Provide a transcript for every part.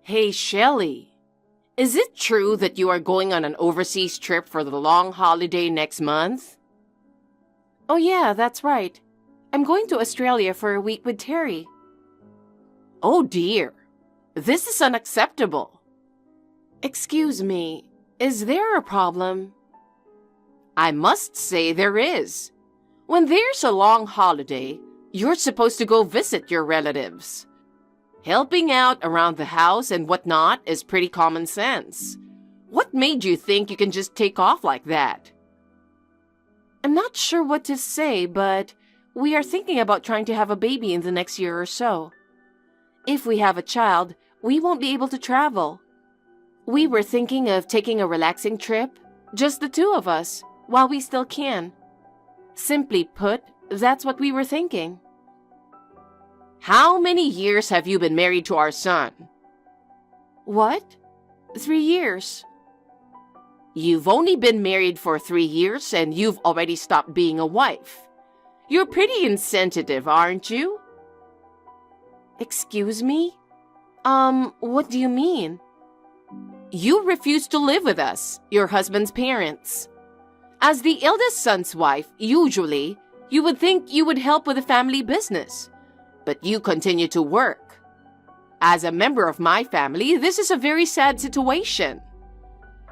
Hey, Shelley, is it true that you are going on an overseas trip for the long holiday next month? Oh yeah, that's right. I'm going to Australia for a week with Terry. Oh dear, this is unacceptable. Excuse me, is there a problem? I must say there is. When there's a long holiday, you're supposed to go visit your relatives. Helping out around the house and whatnot is pretty common sense. What made you think you can just take off like that? I'm not sure what to say, but we are thinking about trying to have a baby in the next year or so. If we have a child, we won't be able to travel. We were thinking of taking a relaxing trip, just the two of us, while we still can. Simply put, that's what we were thinking. How many years have you been married to our son? What? 3 years. You've only been married for 3 years and you've already stopped being a wife. You're pretty insensitive, aren't you? Excuse me? What do you mean? You refuse to live with us, your husband's parents. As the eldest son's wife, usually, you would think you would help with the family business, but you continue to work. As a member of my family, this is a very sad situation.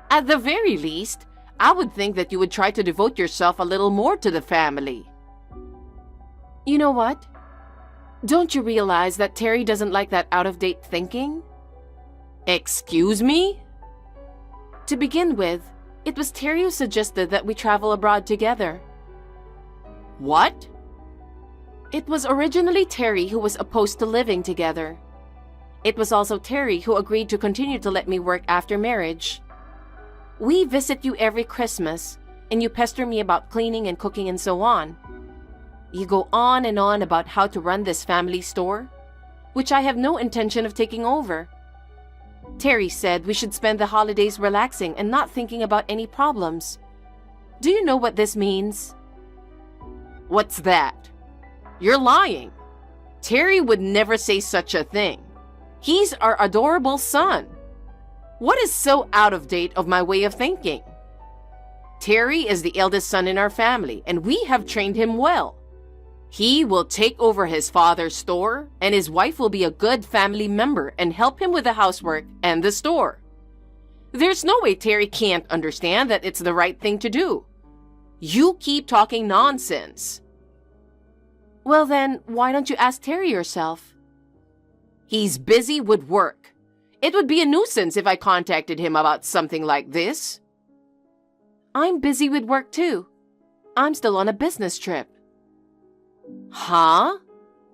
At the very least, I would think that you would try to devote yourself a little more to the family. You know what? Don't you realize that Terry doesn't like that out-of-date thinking? Excuse me? To begin with, it was Terry who suggested that we travel abroad together. What? It was originally Terry who was opposed to living together. It was also Terry who agreed to continue to let me work after marriage. We visit you every Christmas, and you pester me about cleaning and cooking and so on. You go on and on about how to run this family store, which I have no intention of taking over. Terry said we should spend the holidays relaxing and not thinking about any problems. Do you know what this means? What's that? You're lying. Terry would never say such a thing. He's our adorable son. What is so out of date of my way of thinking? Terry is the eldest son in our family, and we have trained him well. He will take over his father's store, and his wife will be a good family member and help him with the housework and the store. There's no way Terry can't understand that it's the right thing to do. You keep talking nonsense. Well then, why don't you ask Terry yourself? He's busy with work. It would be a nuisance if I contacted him about something like this. I'm busy with work too. I'm still on a business trip. Huh?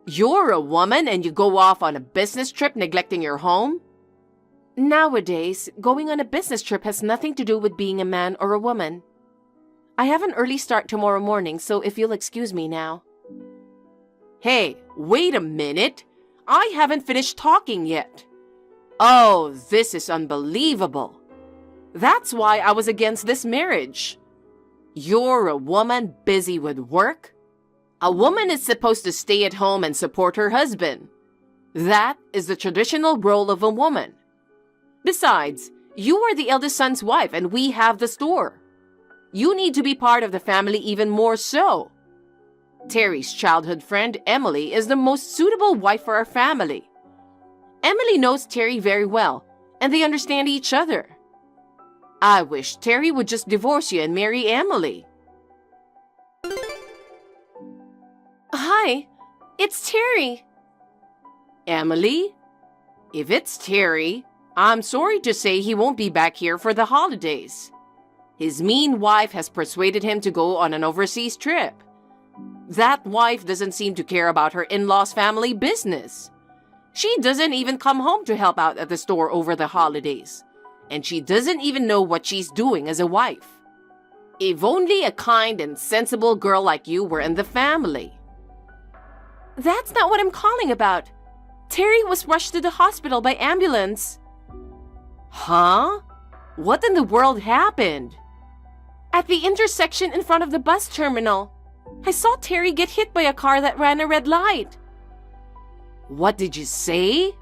You're a woman and you go off on a business trip neglecting your home? Nowadays, going on a business trip has nothing to do with being a man or a woman. I have an early start tomorrow morning, so if you'll excuse me now. Hey, wait a minute. I haven't finished talking yet. Oh, this is unbelievable. That's why I was against this marriage. You're a woman busy with work? A woman is supposed to stay at home and support her husband. That is the traditional role of a woman. Besides, you are the eldest son's wife and we have the store. You need to be part of the family even more so. Terry's childhood friend, Emily, is the most suitable wife for our family. Emily knows Terry very well, and they understand each other. I wish Terry would just divorce you and marry Emily. Hi, it's Terry. Emily? If it's Terry, I'm sorry to say he won't be back here for the holidays. His mean wife has persuaded him to go on an overseas trip. That wife doesn't seem to care about her in-laws' family business. She doesn't even come home to help out at the store over the holidays. And she doesn't even know what she's doing as a wife. If only a kind and sensible girl like you were in the family. That's not what I'm calling about. Terry was rushed to the hospital by ambulance. Huh? What in the world happened? At the intersection in front of the bus terminal. I saw Terry get hit by a car that ran a red light. What did you say?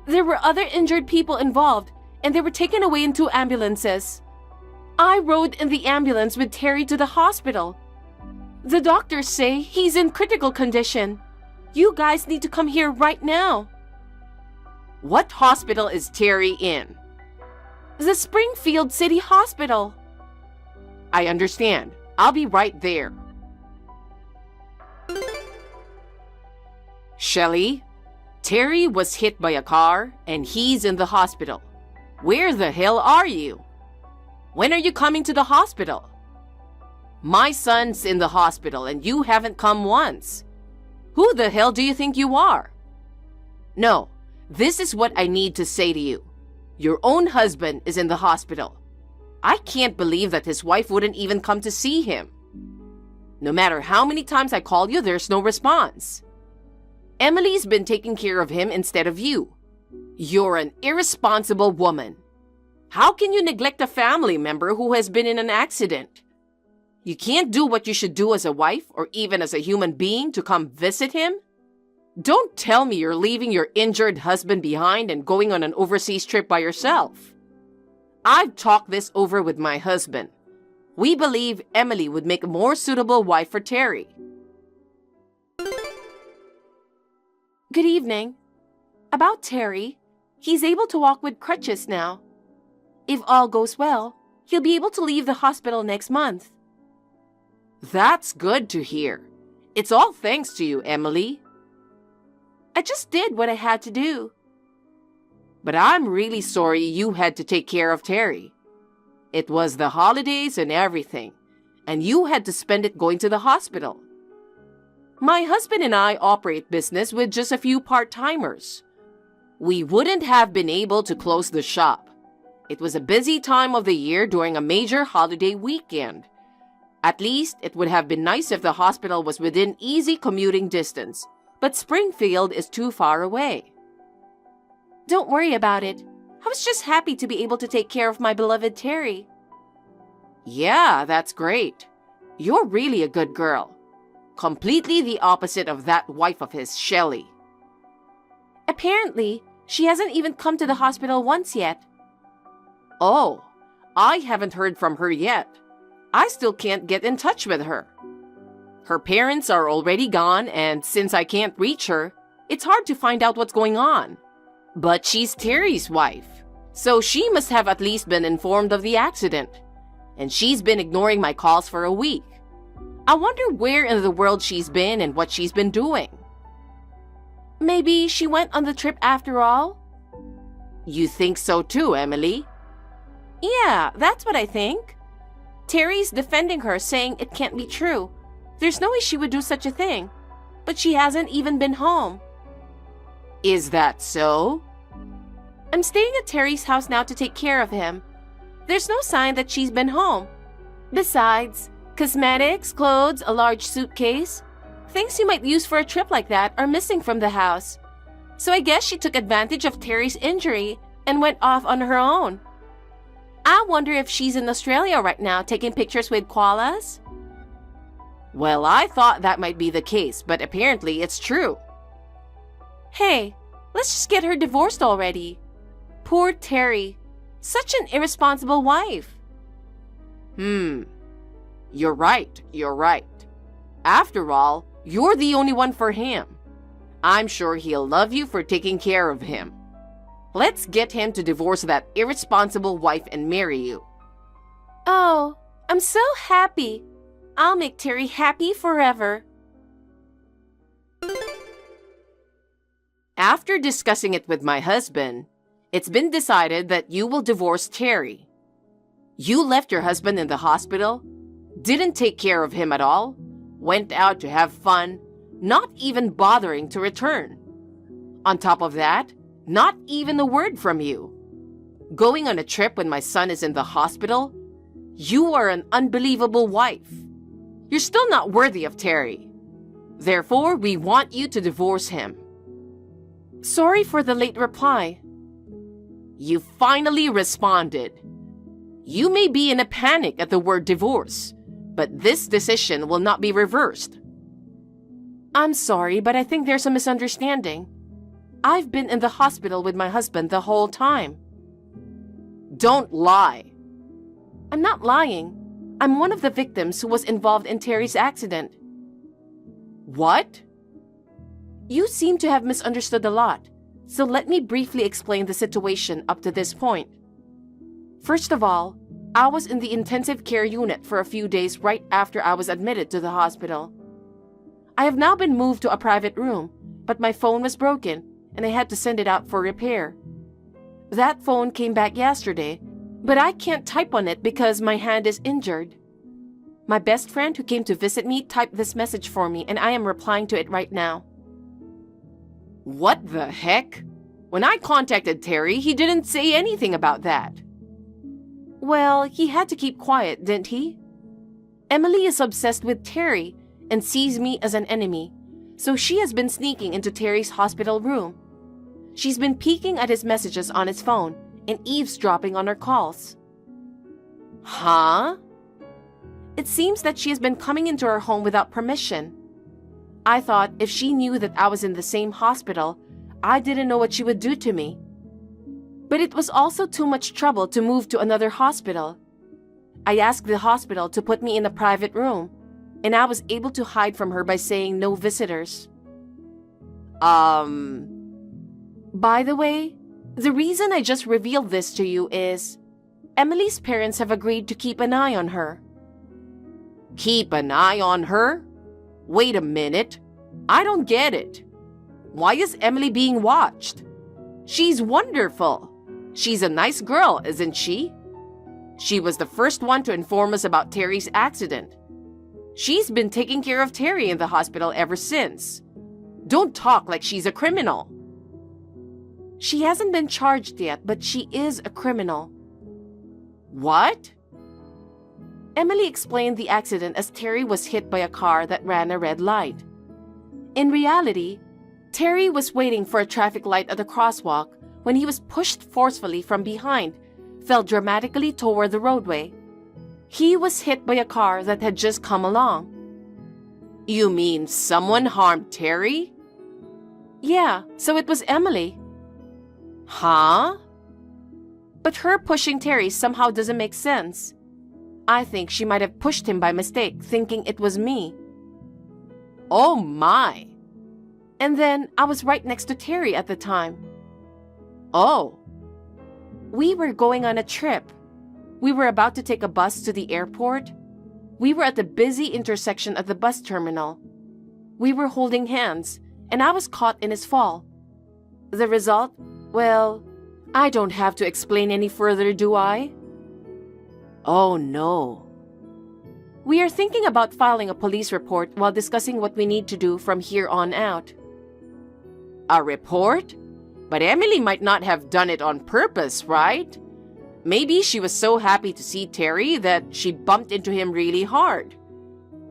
There were other injured people involved, and they were taken away in 2 ambulances. I rode in the ambulance with Terry to the hospital. The doctors say he's in critical condition. You guys need to come here right now. What hospital is Terry in? The Springfield City Hospital. I understand. I'll be right there. Shelley, Terry was hit by a car and he's in the hospital. Where the hell are you? When are you coming to the hospital? My son's in the hospital and you haven't come once. Who the hell do you think you are? No, this is what I need to say to you. Your own husband is in the hospital. I can't believe that his wife wouldn't even come to see him. No matter how many times I call you, there's no response. Emily's been taking care of him instead of you. You're an irresponsible woman. How can you neglect a family member who has been in an accident? You can't do what you should do as a wife or even as a human being to come visit him? Don't tell me you're leaving your injured husband behind and going on an overseas trip by yourself. I've talked this over with my husband. We believe Emily would make a more suitable wife for Terry. Good evening. About Terry, he's able to walk with crutches now. If all goes well, he'll be able to leave the hospital next month. That's good to hear. It's all thanks to you, Emily. I just did what I had to do. But I'm really sorry you had to take care of Terry. It was the holidays and everything, and you had to spend it going to the hospital. My husband and I operate business with just a few part-timers. We wouldn't have been able to close the shop. It was a busy time of the year during a major holiday weekend. At least, it would have been nice if the hospital was within easy commuting distance, but Springfield is too far away. Don't worry about it. I was just happy to be able to take care of my beloved Terry. Yeah, that's great. You're really a good girl. Completely the opposite of that wife of his, Shelley. Apparently, she hasn't even come to the hospital once yet. Oh, I haven't heard from her yet. I still can't get in touch with her. Her parents are already gone, and since I can't reach her, it's hard to find out what's going on. But she's Terry's wife, so she must have at least been informed of the accident. And she's been ignoring my calls for a week. I wonder where in the world she's been and what she's been doing. Maybe she went on the trip after all? You think so too, Emily? Yeah, that's what I think. Terry's defending her, saying it can't be true. There's no way she would do such a thing. But she hasn't even been home. Is that so? I'm staying at Terry's house now to take care of him. There's no sign that she's been home. Besides, cosmetics, clothes, a large suitcase, things you might use for a trip like that are missing from the house. So I guess she took advantage of Terry's injury and went off on her own. I wonder if she's in Australia right now taking pictures with koalas? Well, I thought that might be the case, but apparently it's true. Hey, let's just get her divorced already. Poor Terry. Such an irresponsible wife. You're right. After all, you're the only one for him. I'm sure he'll love you for taking care of him. Let's get him to divorce that irresponsible wife and marry you. Oh, I'm so happy. I'll make Terry happy forever. After discussing it with my husband, it's been decided that you will divorce Terry. You left your husband in the hospital, didn't take care of him at all, went out to have fun, not even bothering to return. On top of that, not even a word from you. Going on a trip when my son is in the hospital? You are an unbelievable wife. You're still not worthy of Terry. Therefore, we want you to divorce him. Sorry for the late reply. You finally responded. You may be in a panic at the word divorce, but this decision will not be reversed. I'm sorry, but I think there's a misunderstanding. I've been in the hospital with my husband the whole time. Don't lie. I'm not lying. I'm one of the victims who was involved in Terry's accident. What? You seem to have misunderstood a lot, so let me briefly explain the situation up to this point. First of all, I was in the intensive care unit for a few days right after I was admitted to the hospital. I have now been moved to a private room, but my phone was broken and I had to send it out for repair. That phone came back yesterday, but I can't type on it because my hand is injured. My best friend who came to visit me typed this message for me and I am replying to it right now. What the heck? When I contacted Terry, he didn't say anything about that. Well, he had to keep quiet, didn't he? Emily is obsessed with Terry and sees me as an enemy, so she has been sneaking into Terry's hospital room. She's been peeking at his messages on his phone and eavesdropping on our calls. Huh? It seems that she has been coming into our home without permission. I thought if she knew that I was in the same hospital, I didn't know what she would do to me. But it was also too much trouble to move to another hospital. I asked the hospital to put me in a private room, and I was able to hide from her by saying no visitors. By the way, the reason I just revealed this to you is Emily's parents have agreed to keep an eye on her. Keep an eye on her? Wait a minute. I don't get it. Why is Emily being watched? She's wonderful. She's a nice girl, isn't she? She was the first one to inform us about Terry's accident. She's been taking care of Terry in the hospital ever since. Don't talk like she's a criminal. She hasn't been charged yet, but she is a criminal. What? Emily explained the accident as Terry was hit by a car that ran a red light. In reality, Terry was waiting for a traffic light at the crosswalk when he was pushed forcefully from behind, fell dramatically toward the roadway. He was hit by a car that had just come along. You mean someone harmed Terry? Yeah, so it was Emily. Huh? But her pushing Terry somehow doesn't make sense. I think she might have pushed him by mistake, thinking it was me. Oh my! And then I was right next to Terry at the time. Oh. We were going on a trip. We were about to take a bus to the airport. We were at the busy intersection at the bus terminal. We were holding hands, and I was caught in his fall. The result? Well, I don't have to explain any further, do I? Oh no. We are thinking about filing a police report while discussing what we need to do from here on out. A report? But Emily might not have done it on purpose, right? Maybe she was so happy to see Terry that she bumped into him really hard.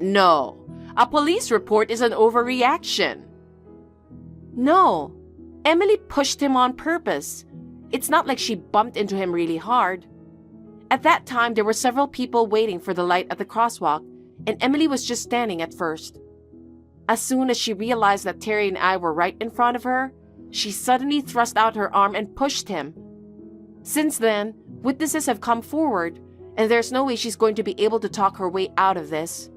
No, a police report is an overreaction. No, Emily pushed him on purpose. It's not like she bumped into him really hard. At that time, there were several people waiting for the light at the crosswalk, and Emily was just standing at first. As soon as she realized that Terry and I were right in front of her, she suddenly thrust out her arm and pushed him. Since then, witnesses have come forward, and there's no way she's going to be able to talk her way out of this.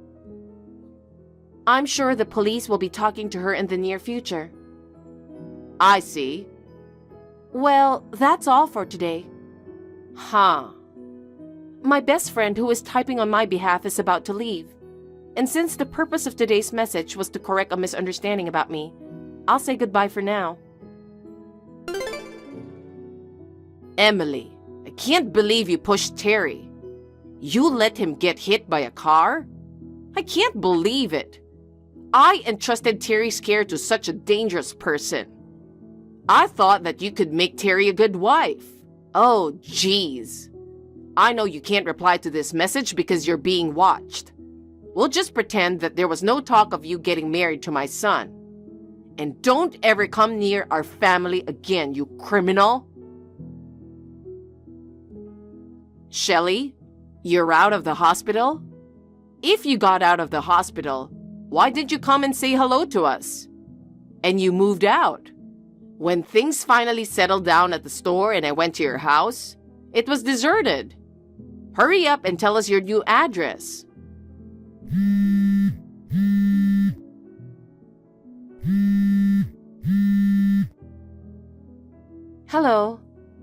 I'm sure the police will be talking to her in the near future. I see. Well, that's all for today. Huh. My best friend who is typing on my behalf is about to leave. And since the purpose of today's message was to correct a misunderstanding about me, I'll say goodbye for now. Emily, I can't believe you pushed Terry. You let him get hit by a car? I can't believe it. I entrusted Terry's care to such a dangerous person. I thought that you could make Terry a good wife. Oh, jeez. I know you can't reply to this message because you're being watched. We'll just pretend that there was no talk of you getting married to my son. And don't ever come near our family again, you criminal. Shelley, you're out of the hospital? If you got out of the hospital, why didn't you come and say hello to us? And you moved out. When things finally settled down at the store and I went to your house, it was deserted. Hurry up and tell us your new address. Hello.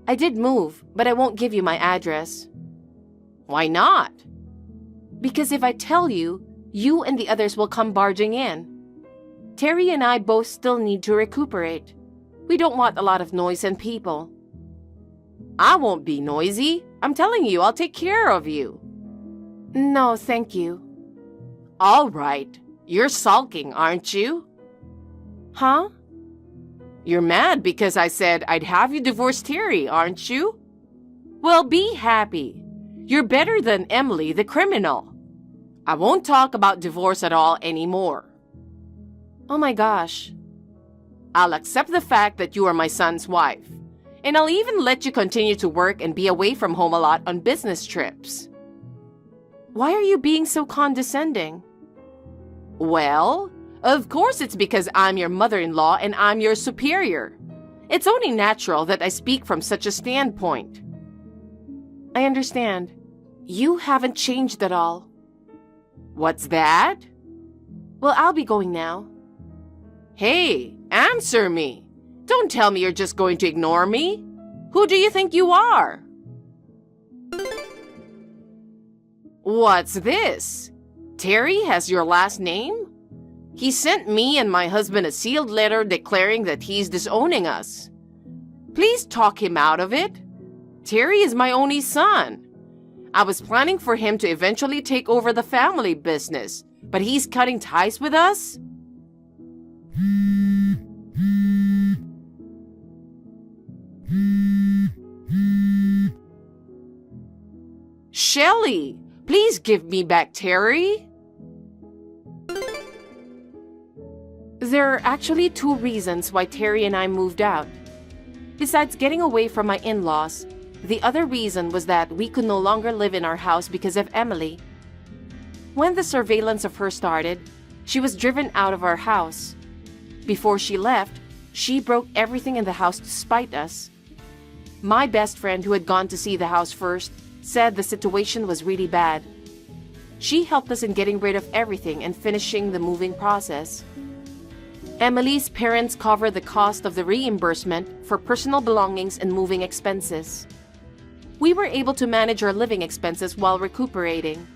I did move, but I won't give you my address. Why not? Because if I tell you, you and the others will come barging in. Terry and I both still need to recuperate. We don't want a lot of noise and people. I won't be noisy. I'm telling you, I'll take care of you. No, thank you. All right. You're sulking, aren't you? Huh? You're mad because I said I'd have you divorce Terry, aren't you? Well, be happy. You're better than Emily, the criminal. I won't talk about divorce at all anymore. Oh my gosh. I'll accept the fact that you are my son's wife. And I'll even let you continue to work and be away from home a lot on business trips. Why are you being so condescending? Well, of course it's because I'm your mother-in-law and I'm your superior. It's only natural that I speak from such a standpoint. I understand. You haven't changed at all. What's that? Well, I'll be going now. Hey, answer me. Don't tell me you're just going to ignore me. Who do you think you are? What's this? Terry has your last name? He sent me and my husband a sealed letter declaring that he's disowning us. Please talk him out of it. Terry is my only son. I was planning for him to eventually take over the family business, but he's cutting ties with us? Shelley, please give me back Terry. There are actually two reasons why Terry and I moved out. Besides getting away from my in-laws, the other reason was that we could no longer live in our house because of Emily. When the surveillance of her started, she was driven out of our house. Before she left, she broke everything in the house to spite us. My best friend, who had gone to see the house first, said the situation was really bad. She helped us in getting rid of everything and finishing the moving process. Emily's parents covered the cost of the reimbursement for personal belongings and moving expenses. We were able to manage our living expenses while recuperating.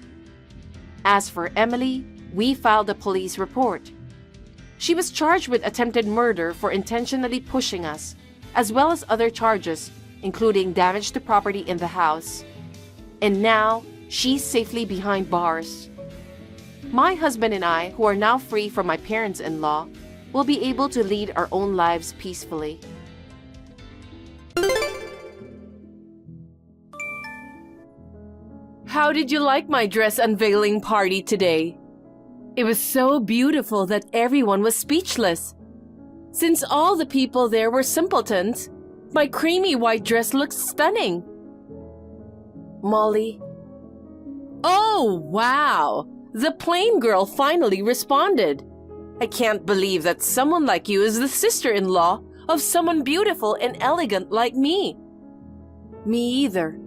As for Emily, we filed a police report. She was charged with attempted murder for intentionally pushing us, as well as other charges, including damage to property in the house. And now, she's safely behind bars. My husband and I, who are now free from my parents-in-law, will be able to lead our own lives peacefully. How did you like my dress unveiling party today? It was so beautiful that everyone was speechless. Since all the people there were simpletons, my creamy white dress looks stunning. Molly. Oh, wow! The plain girl finally responded. I can't believe that someone like you is the sister-in-law of someone beautiful and elegant like me. Me either.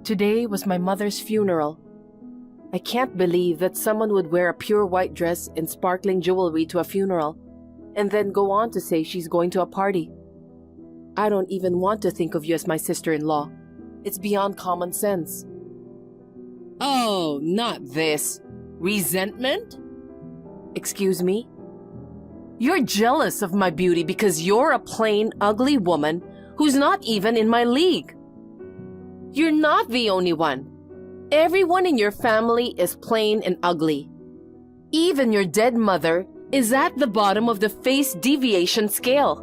Today was my mother's funeral. I can't believe that someone would wear a pure white dress and sparkling jewelry to a funeral, and then go on to say she's going to a party. I don't even want to think of you as my sister-in-law. It's beyond common sense. Oh, not this. Resentment? Excuse me? You're jealous of my beauty because you're a plain, ugly woman who's not even in my league. You're not the only one. Everyone in your family is plain and ugly. Even your dead mother is at the bottom of the face deviation scale.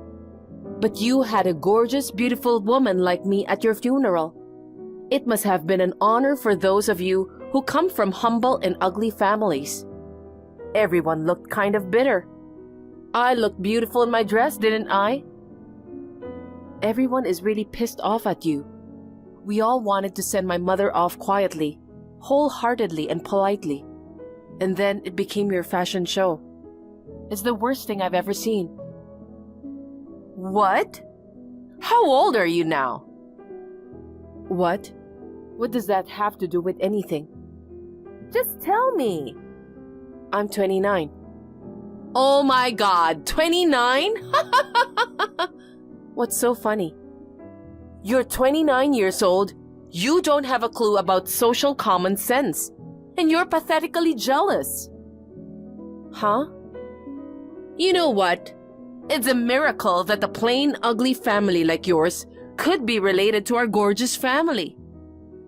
But you had a gorgeous, beautiful woman like me at your funeral. It must have been an honor for those of you who come from humble and ugly families. Everyone looked kind of bitter. I looked beautiful in my dress, didn't I? Everyone is really pissed off at you. We all wanted to send my mother off quietly, wholeheartedly and politely. And then it became your fashion show. It's the worst thing I've ever seen. What? How old are you now? What? What does that have to do with anything? Just tell me. I'm 29. Oh my God, 29? What's so funny? You're 29 years old. You don't have a clue about social common sense. And you're pathetically jealous. Huh? You know what? It's a miracle that a plain, ugly family like yours could be related to our gorgeous family.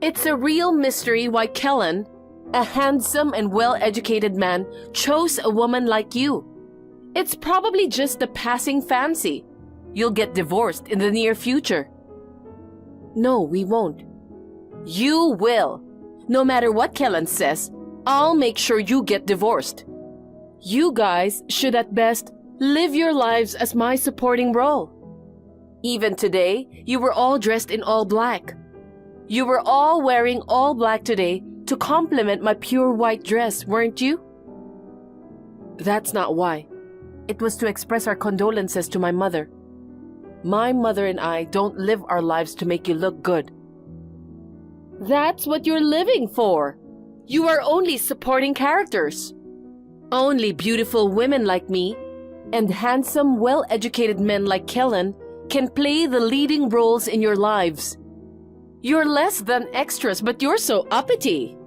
It's a real mystery why Kellen, a handsome and well-educated man, chose a woman like you. It's probably just a passing fancy. You'll get divorced in the near future. No, we won't. You will. No matter what Kellen says, I'll make sure you get divorced. You guys should at best live your lives as my supporting role. Even today, you were all dressed in all black. You were all wearing all black today to complement my pure white dress, weren't you? That's not why. It was to express our condolences to my mother. My mother and I don't live our lives to make you look good. That's what you're living for. You are only supporting characters. Only beautiful women like me and handsome, well-educated men like Kellen can play the leading roles in your lives. You're less than extras, but you're so uppity.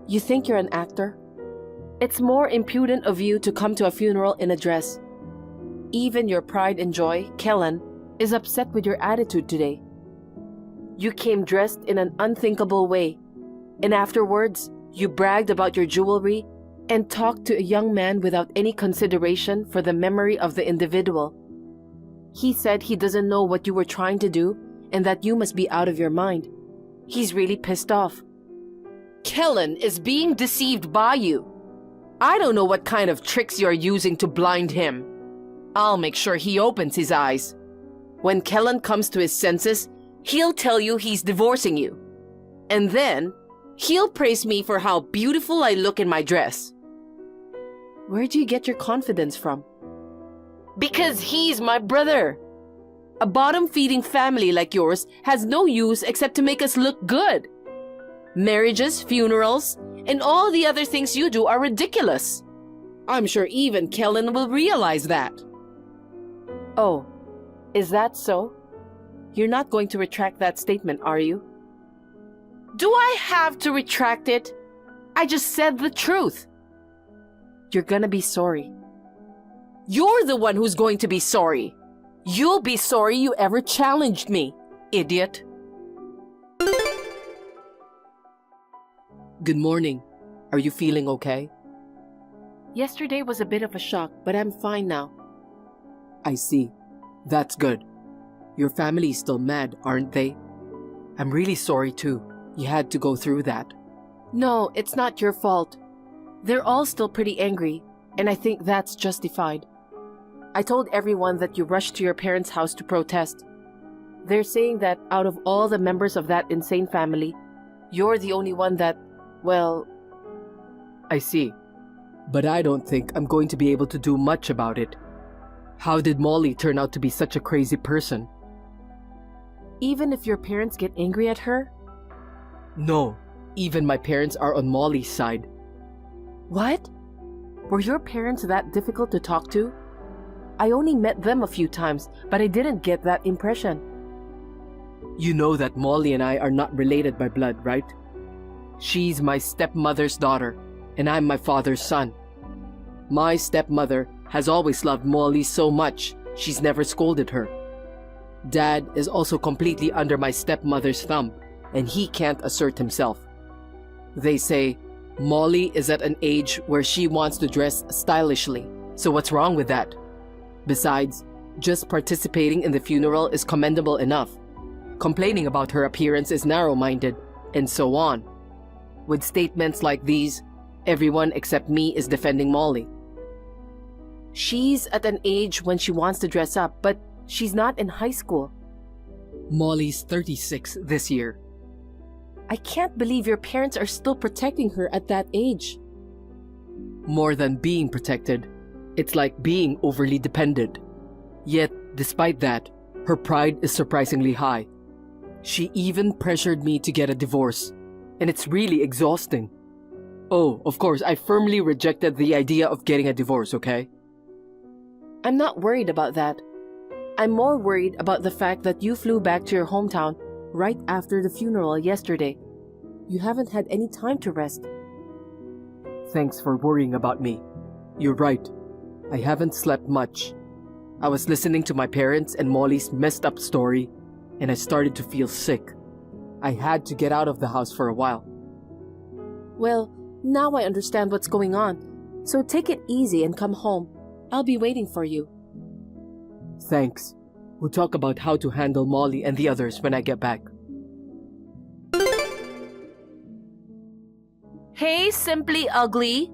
You think you're an actor? It's more impudent of you to come to a funeral in a dress. Even your pride and joy, Kellen, is upset with your attitude today. You came dressed in an unthinkable way, and afterwards, you bragged about your jewelry and talked to a young man without any consideration for the memory of the individual. He said he doesn't know what you were trying to do and that you must be out of your mind. He's really pissed off. Kellen is being deceived by you. I don't know what kind of tricks you're using to blind him. I'll make sure he opens his eyes. When Kellen comes to his senses, he'll tell you he's divorcing you. And then, he'll praise me for how beautiful I look in my dress. Where do you get your confidence from? Because he's my brother. A bottom-feeding family like yours has no use except to make us look good. Marriages, funerals, and all the other things you do are ridiculous. I'm sure even Kellen will realize that. Oh, is that so? You're not going to retract that statement, are you? Do I have to retract it? I just said the truth. You're gonna be sorry. You're the one who's going to be sorry. You'll be sorry you ever challenged me, idiot. Good morning. Are you feeling okay? Yesterday was a bit of a shock, but I'm fine now. I see. That's good. Your family is still mad, aren't they? I'm really sorry too. You had to go through that. No, it's not your fault. They're all still pretty angry, and I think that's justified. I told everyone that you rushed to your parents' house to protest. They're saying that out of all the members of that insane family, you're the only one that, well... I see. But I don't think I'm going to be able to do much about it. How did Molly turn out to be such a crazy person? Even if your parents get angry at her? No, even my parents are on Molly's side. What? Were your parents that difficult to talk to? I only met them a few times, but I didn't get that impression. You know that Molly and I are not related by blood, right? She's my stepmother's daughter, and I'm my father's son. My stepmother has always loved Molly so much, she's never scolded her. Dad is also completely under my stepmother's thumb, and he can't assert himself. They say Molly is at an age where she wants to dress stylishly, so what's wrong with that? Besides, just participating in the funeral is commendable enough. Complaining about her appearance is narrow-minded, and so on. With statements like these, everyone except me is defending Molly. She's at an age when she wants to dress up, but she's not in high school. Molly's 36 this year. I can't believe your parents are still protecting her at that age. More than being protected, it's like being overly dependent. Yet, despite that, Her pride is surprisingly high. She even pressured me to get a divorce, and it's really exhausting. Oh, of course, I firmly rejected the idea of getting a divorce, okay? I'm not worried about that. I'm more worried about the fact that you flew back to your hometown right after the funeral yesterday. You haven't had any time to rest. Thanks for worrying about me. You're right. I haven't slept much. I was listening to my parents and Molly's messed up story, and I started to feel sick. I had to get out of the house for a while. Well, now I understand what's going on. So take it easy and come home. I'll be waiting for you. Thanks. We'll talk about how to handle Molly and the others when I get back. Hey, Simply Ugly.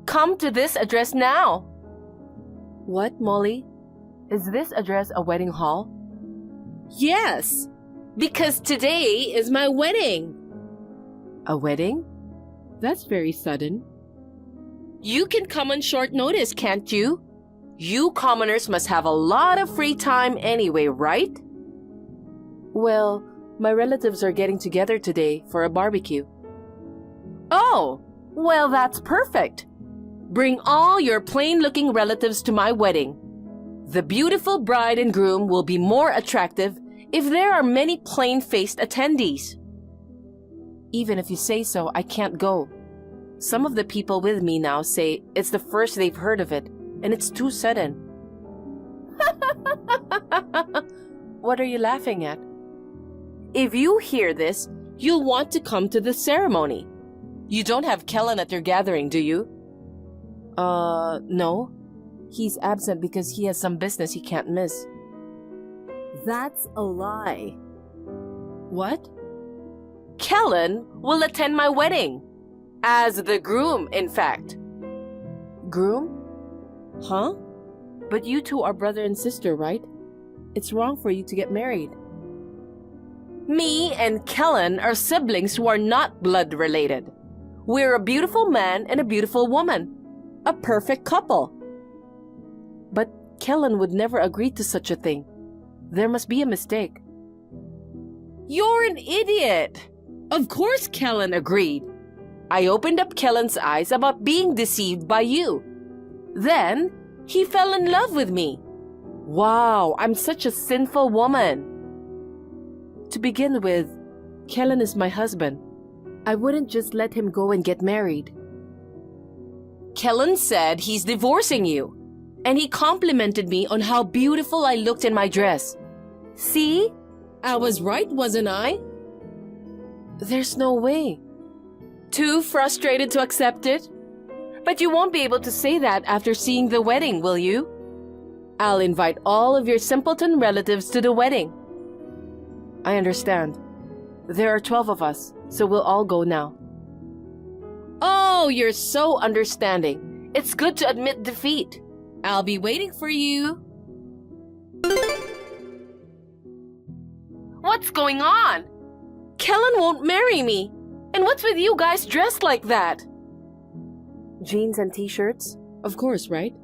Come to this address now. What, Molly? Is this address a wedding hall? Yes, because today is my wedding. A wedding? That's very sudden. You can come on short notice, can't you? You commoners must have a lot of free time anyway, right? Well, my relatives are getting together today for a barbecue. Oh, well, that's perfect. Bring all your plain-looking relatives to my wedding. The beautiful bride and groom will be more attractive if there are many plain-faced attendees. Even if you say so, I can't go. Some of the people with me now say it's the first they've heard of it, and it's too sudden. What are you laughing at? If you hear this, you'll want to come to the ceremony. You don't have Kellen at your gathering, do you? No. He's absent because he has some business he can't miss. That's a lie. What? Kellen will attend my wedding. As the groom, in fact. Groom? Huh? But you two are brother and sister, right? It's wrong for you to get married. Me and Kellen are siblings who are not blood related. We're a beautiful man and a beautiful woman. A perfect couple. But Kellen would never agree to such a thing. There must be a mistake. You're an idiot. Of course Kellen agreed. I opened up Kellen's eyes about being deceived by you. Then, he fell in love with me. Wow, I'm such a sinful woman. To begin with, Kellen is my husband. I wouldn't just let him go and get married. Kellen said he's divorcing you, and he complimented me on how beautiful I looked in my dress. See? I was right, wasn't I? There's no way. Too frustrated to accept it? But you won't be able to say that after seeing the wedding, will you? I'll invite all of your simpleton relatives to the wedding. I understand. There are 12 of us, so we'll all go now. Oh, you're so understanding. It's good to admit defeat. I'll be waiting for you. What's going on? Kellen won't marry me. And what's with you guys dressed like that? Jeans and t-shirts? Of course, right?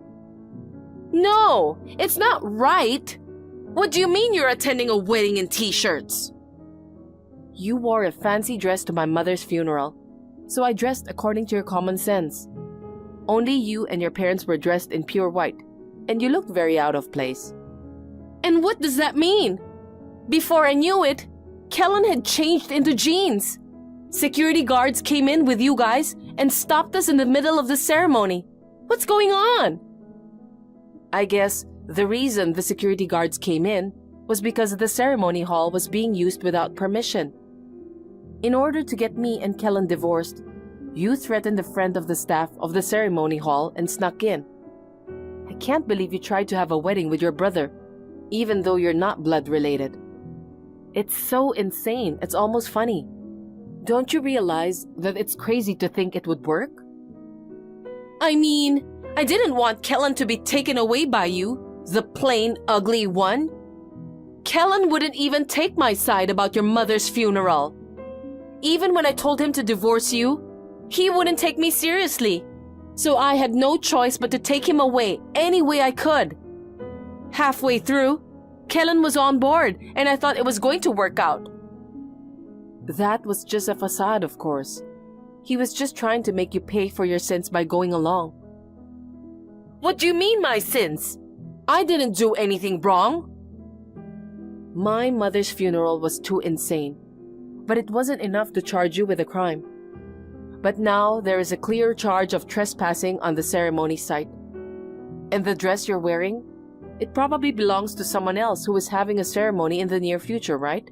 No, it's not right. What do you mean you're attending a wedding in t-shirts? You wore a fancy dress to my mother's funeral, so I dressed according to your common sense. Only you and your parents were dressed in pure white, and you looked very out of place. And what does that mean? Before I knew it, Kellen had changed into jeans. Security guards came in with you guys and stopped us in the middle of the ceremony. What's going on? I guess the reason the security guards came in was because the ceremony hall was being used without permission. In order to get me and Kellen divorced, you threatened a friend of the staff of the ceremony hall and snuck in. I can't believe you tried to have a wedding with your brother, even though you're not blood related. It's so insane, it's almost funny. Don't you realize that it's crazy to think it would work? I mean, I didn't want Kellen to be taken away by you, the plain, ugly one. Kellen wouldn't even take my side about your mother's funeral. Even when I told him to divorce you, he wouldn't take me seriously. So I had no choice but to take him away any way I could. Halfway through, Kellen was on board, and I thought it was going to work out. That was just a facade, of course. He was just trying to make you pay for your sins by going along. What do you mean, my sins? I didn't do anything wrong. My mother's funeral was too insane, but it wasn't enough to charge you with a crime. But now there is a clear charge of trespassing on the ceremony site. And the dress you're wearing? It probably belongs to someone else who is having a ceremony in the near future, right?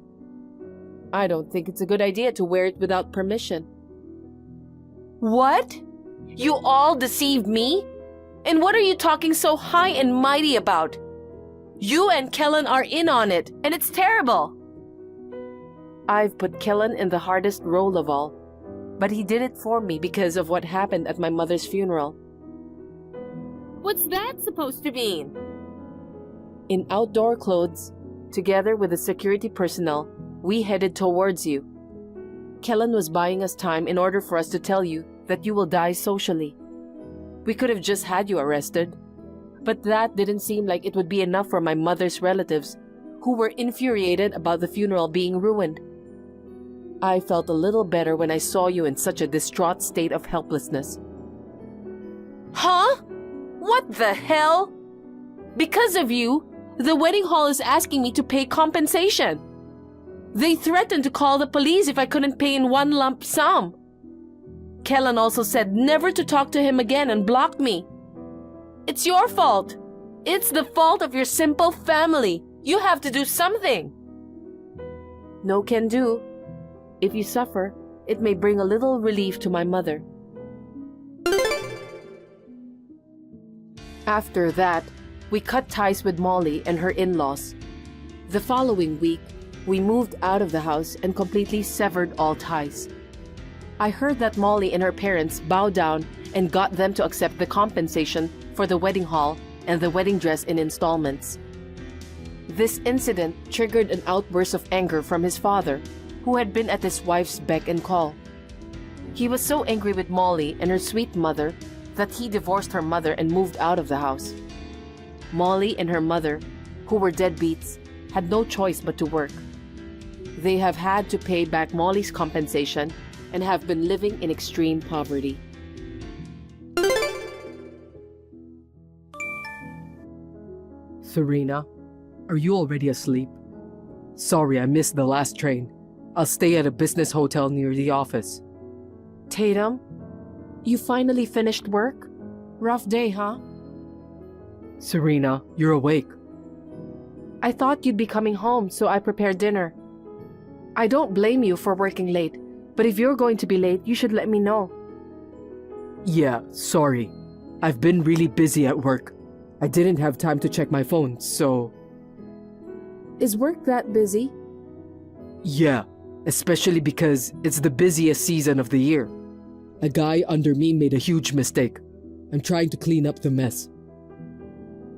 I don't think it's a good idea to wear it without permission. What? You all deceived me? And what are you talking so high and mighty about? You and Kellen are in on it, and it's terrible. I've put Kellen in the hardest role of all, but he did it for me because of what happened at my mother's funeral. What's that supposed to mean? In outdoor clothes, together with the security personnel, we headed towards you. Kellen was buying us time in order for us to tell you that you will die socially. We could have just had you arrested, but that didn't seem like it would be enough for my mother's relatives, who were infuriated about the funeral being ruined. I felt a little better when I saw you in such a distraught state of helplessness. Huh? What the hell? Because of you, the wedding hall is asking me to pay compensation. They threatened to call the police if I couldn't pay in one lump sum. Kellen also said never to talk to him again and blocked me. It's your fault. It's the fault of your simple family. You have to do something. No can do. If you suffer, it may bring a little relief to my mother. After that, we cut ties with Molly and her in-laws. The following week, we moved out of the house and completely severed all ties. I heard that Molly and her parents bowed down and got them to accept the compensation for the wedding hall and the wedding dress in installments. This incident triggered an outburst of anger from his father, who had been at his wife's beck and call. He was so angry with Molly and her sweet mother that he divorced her mother and moved out of the house. Molly and her mother, who were deadbeats, had no choice but to work. They have had to pay back Molly's compensation and have been living in extreme poverty. Serena, are you already asleep? Sorry, I missed the last train. I'll stay at a business hotel near the office. Tatum, you finally finished work? Rough day, huh? Serena, you're awake. I thought you'd be coming home, so I prepared dinner. I don't blame you for working late, but if you're going to be late, you should let me know. Yeah, sorry. I've been really busy at work. I didn't have time to check my phone, so... Is work that busy? Yeah, especially because it's the busiest season of the year. A guy under me made a huge mistake. I'm trying to clean up the mess.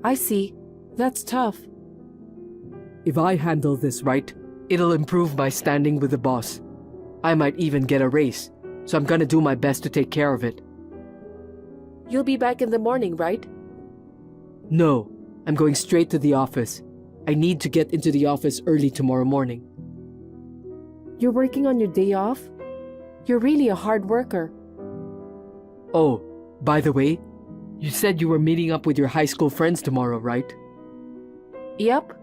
I see. That's tough. If I handle this right, it'll improve my standing with the boss. I might even get a raise, so I'm gonna do my best to take care of it. You'll be back in the morning, right? No, I'm going straight to the office. I need to get into the office early tomorrow morning. You're working on your day off? You're really a hard worker. Oh, by the way, you said you were meeting up with your high school friends tomorrow, right? Yep.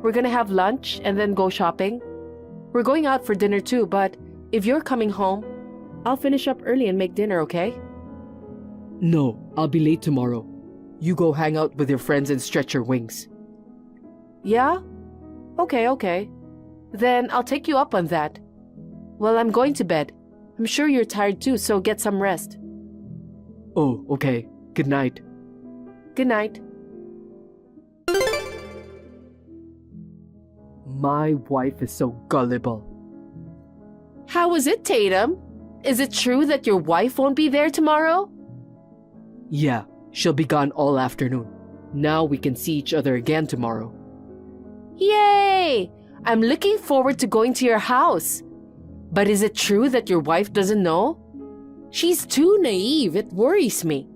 We're gonna have lunch and then go shopping. We're going out for dinner too, but if you're coming home, I'll finish up early and make dinner, okay? No, I'll be late tomorrow. You go hang out with your friends and stretch your wings. Yeah? Okay. Then I'll take you up on that. Well, I'm going to bed. I'm sure you're tired too, so get some rest. Oh, okay. Good night. Good night. My wife is so gullible. How was it, Tatum? Is it true that your wife won't be there tomorrow? Yeah, she'll be gone all afternoon. Now we can see each other again tomorrow. Yay! I'm looking forward to going to your house. But is it true that your wife doesn't know? She's too naive. It worries me.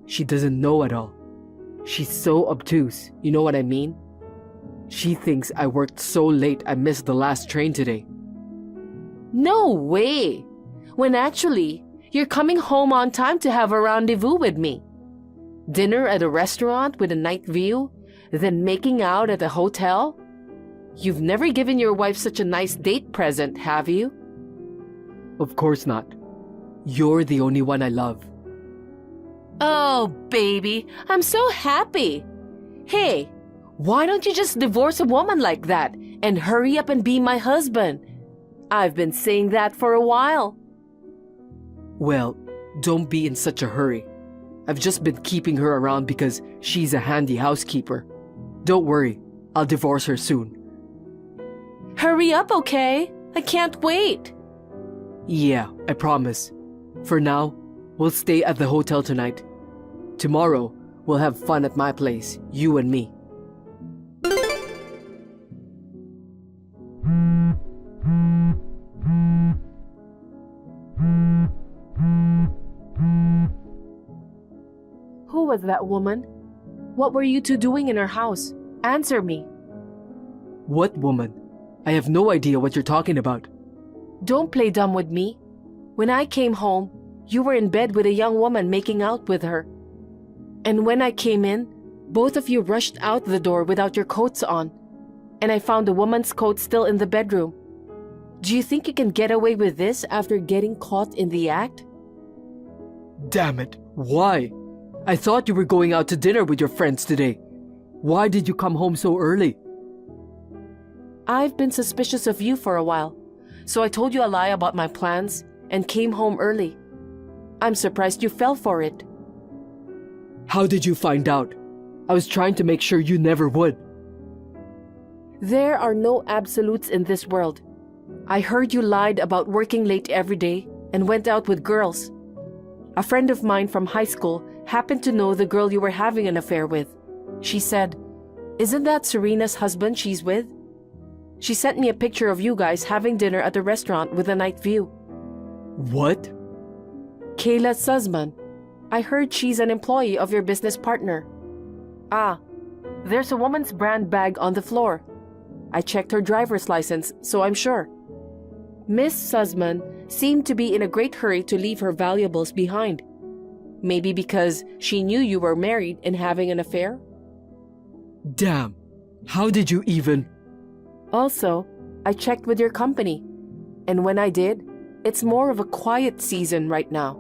She doesn't know at all. She's so obtuse, you know what I mean? She thinks I worked so late I missed the last train today. No way! When actually, you're coming home on time to have a rendezvous with me. Dinner at a restaurant with a night view, then making out at a hotel? You've never given your wife such a nice date present, have you? Of course not. You're the only one I love. Oh, baby, I'm so happy. Hey, why don't you just divorce a woman like that and hurry up and be my husband? I've been saying that for a while. Well, don't be in such a hurry. I've just been keeping her around because she's a handy housekeeper. Don't worry, I'll divorce her soon. Hurry up, okay? I can't wait. Yeah, I promise. For now, we'll stay at the hotel tonight. Tomorrow, we'll have fun at my place, you and me. Who was that woman? What were you two doing in her house? Answer me. What woman? I have no idea what you're talking about. Don't play dumb with me. When I came home, you were in bed with a young woman making out with her. And when I came in, both of you rushed out the door without your coats on. And I found the woman's coat still in the bedroom. Do you think you can get away with this after getting caught in the act? Damn it, why? I thought you were going out to dinner with your friends today. Why did you come home so early? I've been suspicious of you for a while, so I told you a lie about my plans and came home early. I'm surprised you fell for it. How did you find out? I was trying to make sure you never would. There are no absolutes in this world. I heard you lied about working late every day and went out with girls. A friend of mine from high school happened to know the girl you were having an affair with. She said, "Isn't that Serena's husband she's with?" She sent me a picture of you guys having dinner at a restaurant with a night view. What? Kayla Sussman. I heard she's an employee of your business partner. Ah, there's a woman's brand bag on the floor. I checked her driver's license, so I'm sure. Miss Sussman seemed to be in a great hurry to leave her valuables behind. Maybe because she knew you were married and having an affair? Damn, how did you even... Also, I checked with your company. And when I did, it's more of a quiet season right now.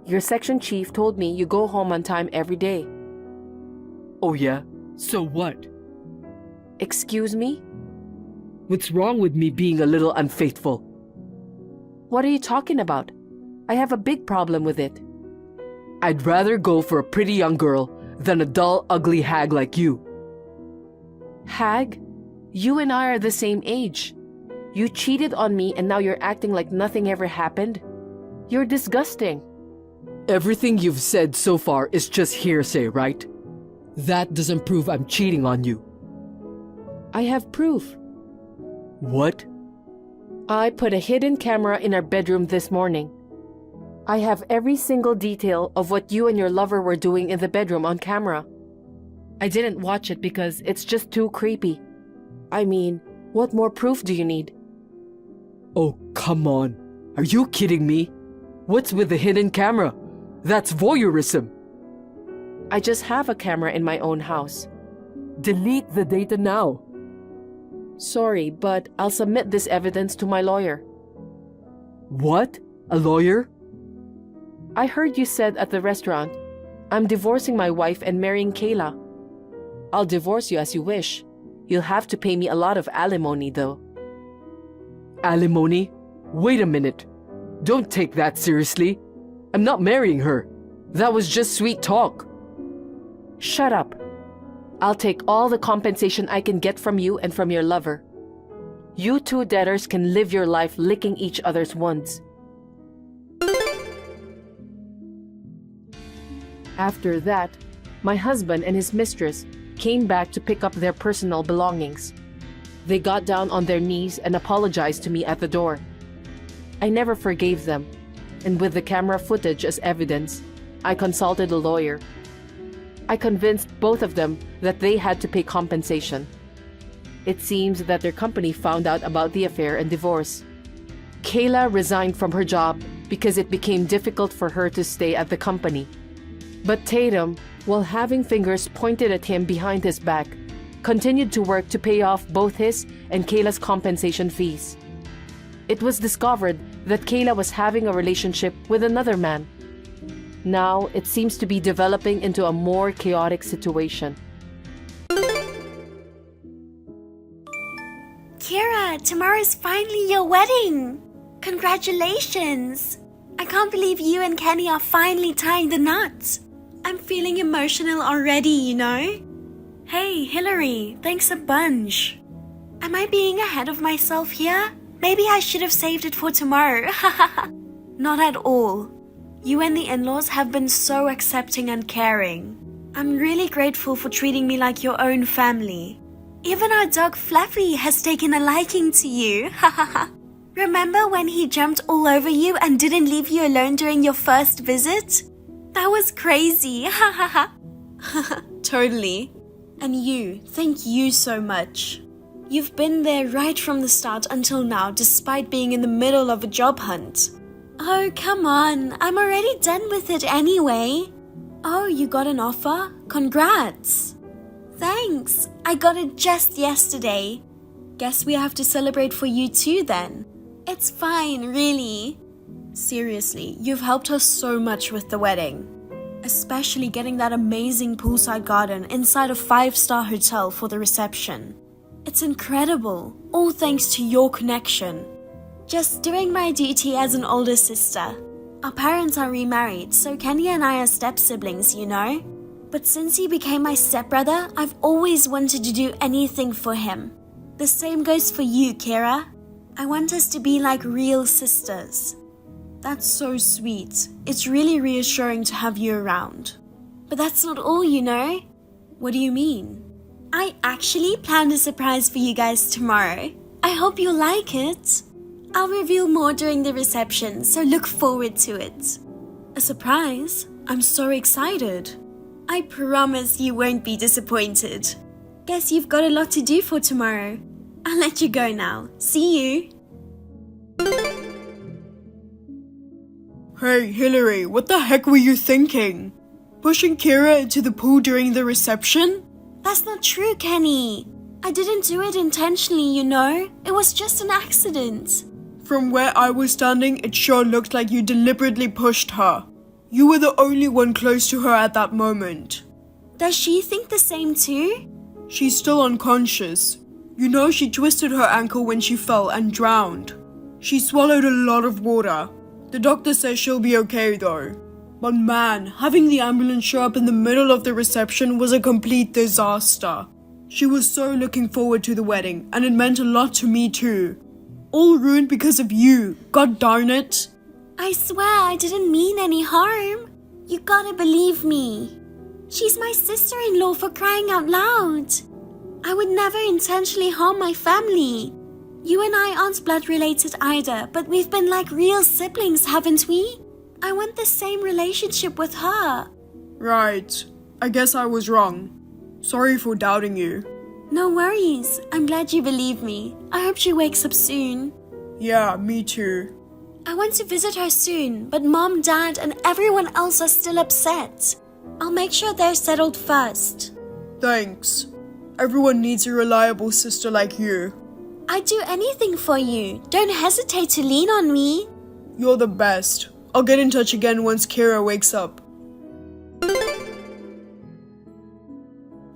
Your section chief told me you go home on time every day. Oh yeah? So what? Excuse me? What's wrong with me being a little unfaithful? What are you talking about? I have a big problem with it. I'd rather go for a pretty young girl than a dull, ugly hag like you. Hag? You and I are the same age. You cheated on me and now you're acting like nothing ever happened. You're disgusting. Everything you've said so far is just hearsay, right? That doesn't prove I'm cheating on you. I have proof. What? I put a hidden camera in our bedroom this morning. I have every single detail of what you and your lover were doing in the bedroom on camera. I didn't watch it because it's just too creepy. I mean, what more proof do you need? Oh, come on. Are you kidding me? What's with the hidden camera? That's voyeurism. I just have a camera in my own house. Delete the data now. Sorry, but I'll submit this evidence to my lawyer. What? A lawyer? I heard you said at the restaurant, "I'm divorcing my wife and marrying Kayla." I'll divorce you as you wish. You'll have to pay me a lot of alimony, though. Alimony? Wait a minute. Don't take that seriously. I'm not marrying her. That was just sweet talk. Shut up. I'll take all the compensation I can get from you and from your lover. You two debtors can live your life licking each other's wounds. After that, my husband and his mistress came back to pick up their personal belongings. They got down on their knees and apologized to me at the door. I never forgave them, and with the camera footage as evidence, I consulted a lawyer. I convinced both of them that they had to pay compensation. It seems that their company found out about the affair and divorce. Kayla resigned from her job because it became difficult for her to stay at the company. But Tatum, while having fingers pointed at him behind his back, continued to work to pay off both his and Kayla's compensation fees. It was discovered that Kayla was having a relationship with another man. Now, it seems to be developing into a more chaotic situation. Kira, tomorrow's finally your wedding! Congratulations! I can't believe you and Kenny are finally tying the knot. I'm feeling emotional already, you know? Hey, Hillary, thanks a bunch. Am I being ahead of myself here? Maybe I should have saved it for tomorrow. Not at all. You and the in-laws have been so accepting and caring. I'm really grateful for treating me like your own family. Even our dog Fluffy has taken a liking to you. Remember when he jumped all over you and didn't leave you alone during your first visit? That was crazy. Totally. And you, thank you so much. You've been there right from the start until now, despite being in the middle of a job hunt. Oh, come on. I'm already done with it anyway. Oh, you got an offer? Congrats. Thanks. I got it just yesterday. Guess we have to celebrate for you too then. It's fine, really. Seriously, you've helped us so much with the wedding. Especially getting that amazing poolside garden inside a 5-star hotel for the reception. It's incredible, all thanks to your connection. Just doing my duty as an older sister. Our parents are remarried, so Kenny and I are step-siblings, you know? But since he became my stepbrother, I've always wanted to do anything for him. The same goes for you, Kira. I want us to be like real sisters. That's so sweet. It's really reassuring to have you around. But that's not all, you know? What do you mean? I actually planned a surprise for you guys tomorrow. I hope you'll like it. I'll reveal more during the reception, so look forward to it. A surprise? I'm so excited. I promise you won't be disappointed. Guess you've got a lot to do for tomorrow. I'll let you go now. See you. Hey, Hillary, what the heck were you thinking? Pushing Kira into the pool during the reception? That's not true, Kenny. I didn't do it intentionally, you know. It was just an accident. From where I was standing, it sure looked like you deliberately pushed her. You were the only one close to her at that moment. Does she think the same too? She's still unconscious. You know she twisted her ankle when she fell and drowned. She swallowed a lot of water. The doctor says she'll be okay though. But man, having the ambulance show up in the middle of the reception was a complete disaster. She was so looking forward to the wedding, and it meant a lot to me too. All ruined because of you, god darn it. I swear I didn't mean any harm. You gotta believe me. She's my sister-in-law, for crying out loud. I would never intentionally harm my family. You and I aren't blood-related either, but we've been like real siblings, haven't we? I want the same relationship with her. Right. I guess I was wrong. Sorry for doubting you. No worries. I'm glad you believe me. I hope she wakes up soon. Yeah, me too. I want to visit her soon, but Mom, Dad, and everyone else are still upset. I'll make sure they're settled first. Thanks. Everyone needs a reliable sister like you. I'd do anything for you. Don't hesitate to lean on me. You're the best. I'll get in touch again once Kira wakes up.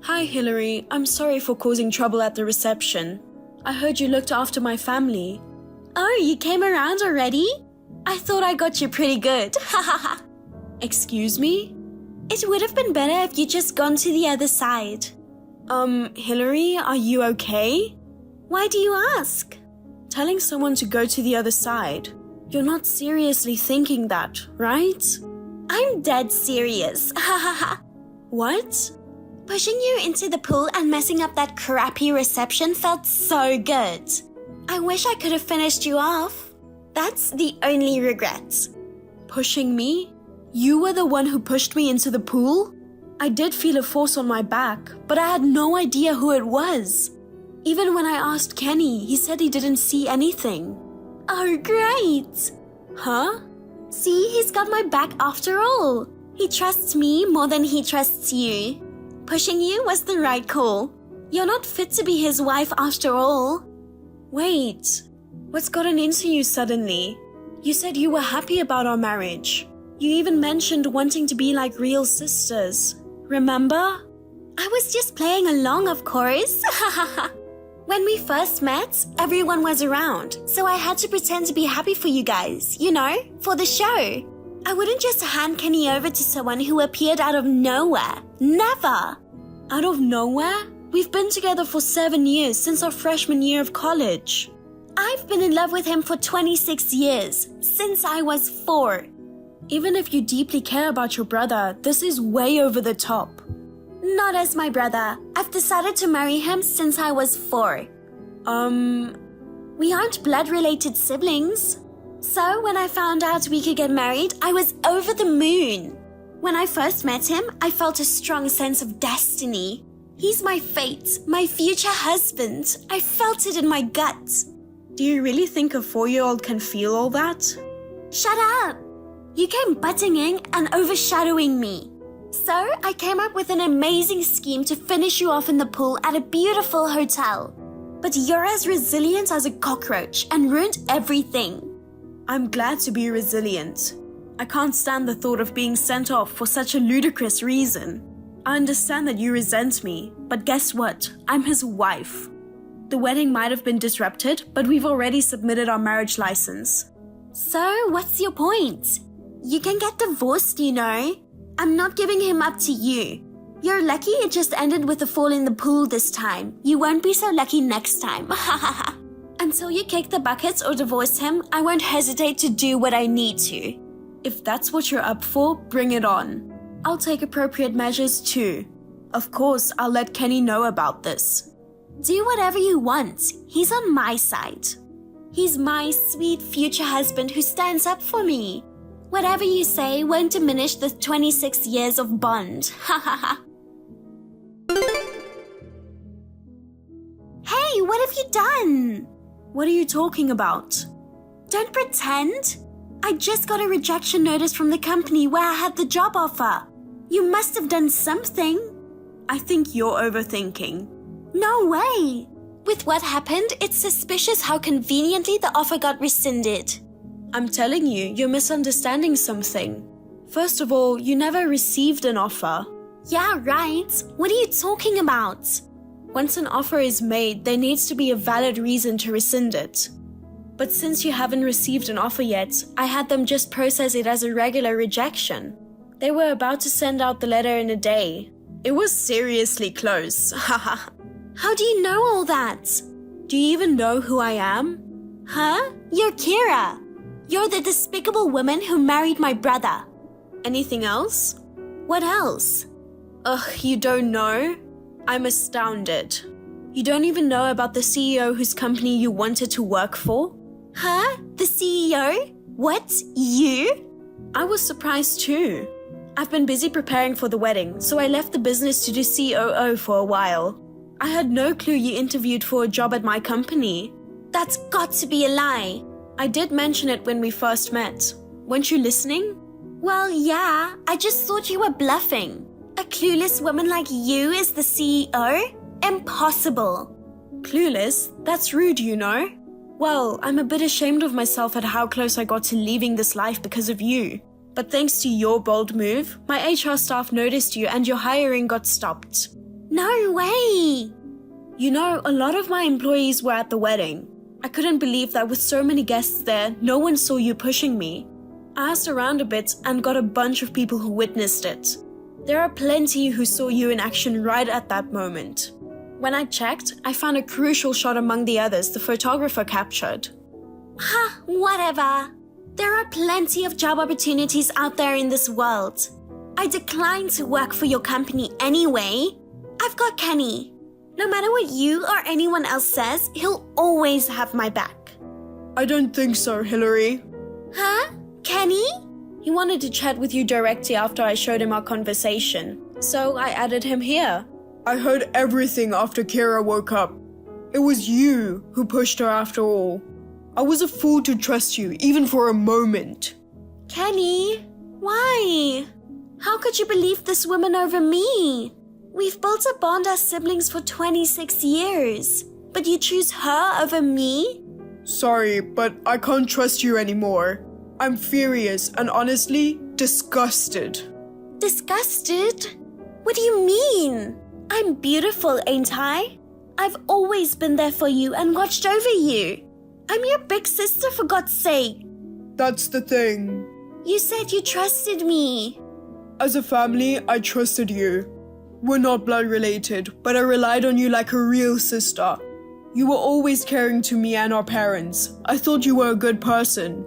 Hi, Hillary. I'm sorry for causing trouble at the reception. I heard you looked after my family. Oh, you came around already? I thought I got you pretty good. Excuse me? It would have been better if you just gone to the other side. Hillary, are you okay? Why do you ask? Telling someone to go to the other side. You're not seriously thinking that, right? I'm dead serious. What? Pushing you into the pool and messing up that crappy reception felt so good. I wish I could have finished you off. That's the only regret. Pushing me? You were the one who pushed me into the pool? I did feel a force on my back, but I had no idea who it was. Even when I asked Kenny, he said he didn't see anything. Oh, great! Huh? See, he's got my back after all. He trusts me more than he trusts you. Pushing you was the right call. You're not fit to be his wife after all. Wait, what's gotten into you suddenly? You said you were happy about our marriage. You even mentioned wanting to be like real sisters. Remember? I was just playing along, of course. When we first met, everyone was around, so I had to pretend to be happy for you guys, you know, for the show. I wouldn't just hand Kenny over to someone who appeared out of nowhere. Never! Out of nowhere? We've been together for 7 years since our freshman year of college. I've been in love with him for 26 years, since I was 4. Even if you deeply care about your brother, this is way over the top. Not as my brother. I've decided to marry him since I was 4. We aren't blood-related siblings. So when I found out we could get married, I was over the moon. When I first met him, I felt a strong sense of destiny. He's my fate, my future husband. I felt it in my gut. Do you really think a 4-year-old can feel all that? Shut up! You came butting in and overshadowing me. So I came up with an amazing scheme to finish you off in the pool at a beautiful hotel. But you're as resilient as a cockroach and ruined everything. I'm glad to be resilient. I can't stand the thought of being sent off for such a ludicrous reason. I understand that you resent me, but guess what? I'm his wife. The wedding might have been disrupted, but we've already submitted our marriage license. So what's your point? You can get divorced, you know. I'm not giving him up to you. You're lucky it just ended with a fall in the pool this time. You won't be so lucky next time. Until you kick the buckets or divorce him, I won't hesitate to do what I need to. If that's what you're up for, bring it on. I'll take appropriate measures too. Of course, I'll let Kenny know about this. Do whatever you want. He's on my side. He's my sweet future husband who stands up for me. Whatever you say won't diminish the 26 years of bond. Hey, what have you done? What are you talking about? Don't pretend. I just got a rejection notice from the company where I had the job offer. You must have done something. I think you're overthinking. No way. With what happened, it's suspicious how conveniently the offer got rescinded. I'm telling you, you're misunderstanding something. First of all, you never received an offer. Yeah, right. What are you talking about? Once an offer is made, there needs to be a valid reason to rescind it. But since you haven't received an offer yet, I had them just process it as a regular rejection. They were about to send out the letter in a day. It was seriously close. Haha. How do you know all that? Do you even know who I am? Huh? You're Kira. You're the despicable woman who married my brother. Anything else? What else? Ugh, you don't know? I'm astounded. You don't even know about the CEO whose company you wanted to work for? Huh? The CEO? What? You? I was surprised too. I've been busy preparing for the wedding, so I left the business to do COO for a while. I had no clue you interviewed for a job at my company. That's got to be a lie. I did mention it when we first met. Weren't you listening? Well, yeah, I just thought you were bluffing. A clueless woman like you is the CEO? Impossible. Clueless? That's rude, you know. Well, I'm a bit ashamed of myself at how close I got to leaving this life because of you. But thanks to your bold move, my HR staff noticed you and your hiring got stopped. No way! You know, a lot of my employees were at the wedding. I couldn't believe that with so many guests there, no one saw you pushing me. I asked around a bit and got a bunch of people who witnessed it. There are plenty who saw you in action right at that moment. When I checked, I found a crucial shot among the others the photographer captured. Ha, whatever. There are plenty of job opportunities out there in this world. I decline to work for your company anyway. I've got Kenny. No matter what you or anyone else says, he'll always have my back. I don't think so, Hillary. Huh? Kenny? He wanted to chat with you directly after I showed him our conversation, so I added him here. I heard everything after Kira woke up. It was you who pushed her after all. I was a fool to trust you, even for a moment. Kenny, why? How could you believe this woman over me? We've built a bond as siblings for 26 years, but you choose her over me? Sorry, but I can't trust you anymore. I'm furious and honestly disgusted. Disgusted? What do you mean? I'm beautiful, ain't I? I've always been there for you and watched over you. I'm your big sister, for God's sake. That's the thing. You said you trusted me. As a family, I trusted you. We're not blood related, but I relied on you like a real sister. You were always caring to me and our parents. I thought you were a good person.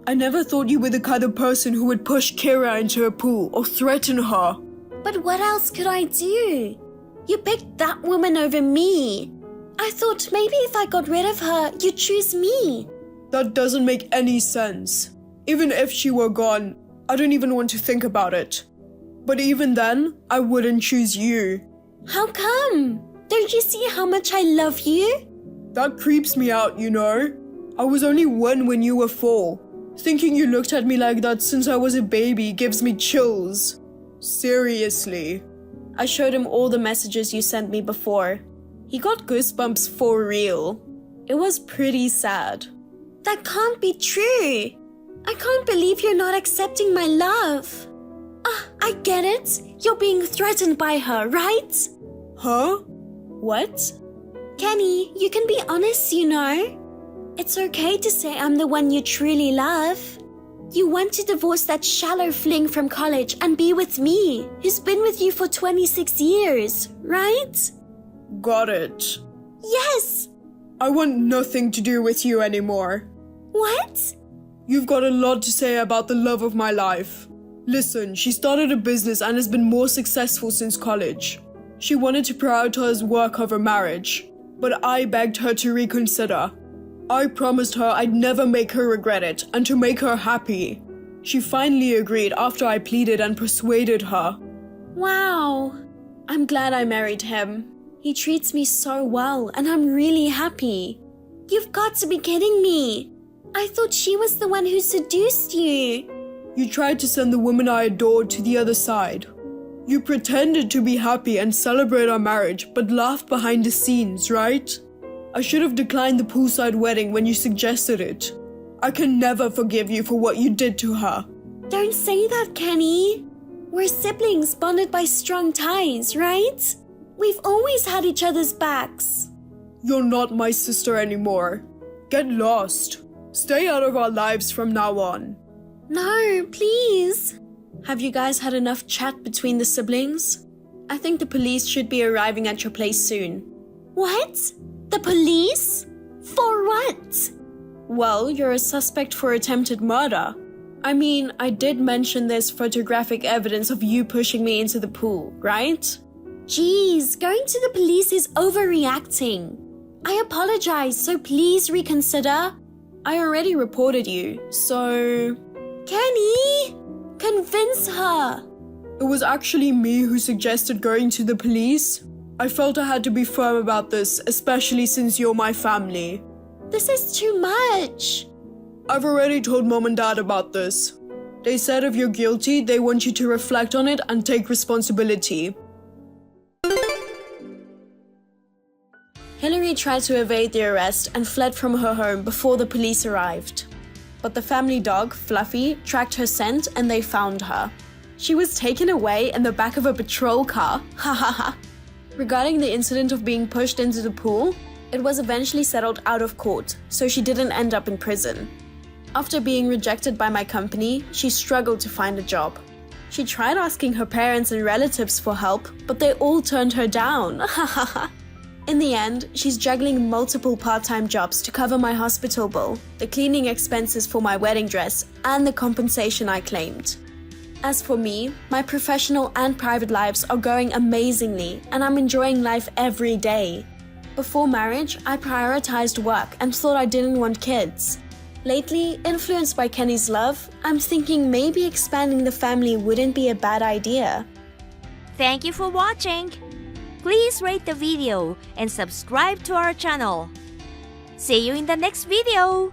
I never thought you were the kind of person who would push Kira into a pool or threaten her. But what else could I do? You picked that woman over me. I thought maybe if I got rid of her, you'd choose me. That doesn't make any sense. Even if she were gone, I don't even want to think about it. But even then, I wouldn't choose you. How come? Don't you see how much I love you? That creeps me out, you know. I was only 1 when you were 4. Thinking you looked at me like that since I was a baby gives me chills. Seriously. I showed him all the messages you sent me before. He got goosebumps for real. It was pretty sad. That can't be true. I can't believe you're not accepting my love. I get it. You're being threatened by her, right? Huh? What? Kenny, you can be honest, you know. It's okay to say I'm the one you truly love. You want to divorce that shallow fling from college and be with me, who's been with you for 26 years, right? Got it. Yes! I want nothing to do with you anymore. What? You've got a lot to say about the love of my life. Listen, she started a business and has been more successful since college. She wanted to prioritize work over marriage, but I begged her to reconsider. I promised her I'd never make her regret it and to make her happy. She finally agreed after I pleaded and persuaded her. Wow. I'm glad I married him. He treats me so well and I'm really happy. You've got to be kidding me. I thought she was the one who seduced you. You tried to send the woman I adored to the other side. You pretended to be happy and celebrate our marriage, but laughed behind the scenes, right? I should have declined the poolside wedding when you suggested it. I can never forgive you for what you did to her. Don't say that, Kenny. We're siblings bonded by strong ties, right? We've always had each other's backs. You're not my sister anymore. Get lost. Stay out of our lives from now on. No, please. Have you guys had enough chat between the siblings? I think the police should be arriving at your place soon. What? The police? For what? Well, you're a suspect for attempted murder. I mean, I did mention there's photographic evidence of you pushing me into the pool, right? Jeez, going to the police is overreacting. I apologize, so please reconsider. I already reported you, so... Kenny! Convince her! It was actually me who suggested going to the police. I felt I had to be firm about this, especially since you're my family. This is too much. I've already told Mom and Dad about this. They said if you're guilty, they want you to reflect on it and take responsibility. Hillary tried to evade the arrest and fled from her home before the police arrived. But the family dog, Fluffy, tracked her scent and they found her. She was taken away in the back of a patrol car. Ha ha ha. Regarding the incident of being pushed into the pool, it was eventually settled out of court, so she didn't end up in prison. After being rejected by my company, she struggled to find a job. She tried asking her parents and relatives for help, but they all turned her down. Ha ha ha. In the end, she's juggling multiple part-time jobs to cover my hospital bill, the cleaning expenses for my wedding dress, and the compensation I claimed. As for me, my professional and private lives are going amazingly, and I'm enjoying life every day. Before marriage, I prioritized work and thought I didn't want kids. Lately, influenced by Kenny's love, I'm thinking maybe expanding the family wouldn't be a bad idea. Thank you for watching. Please rate the video and subscribe to our channel. See you in the next video!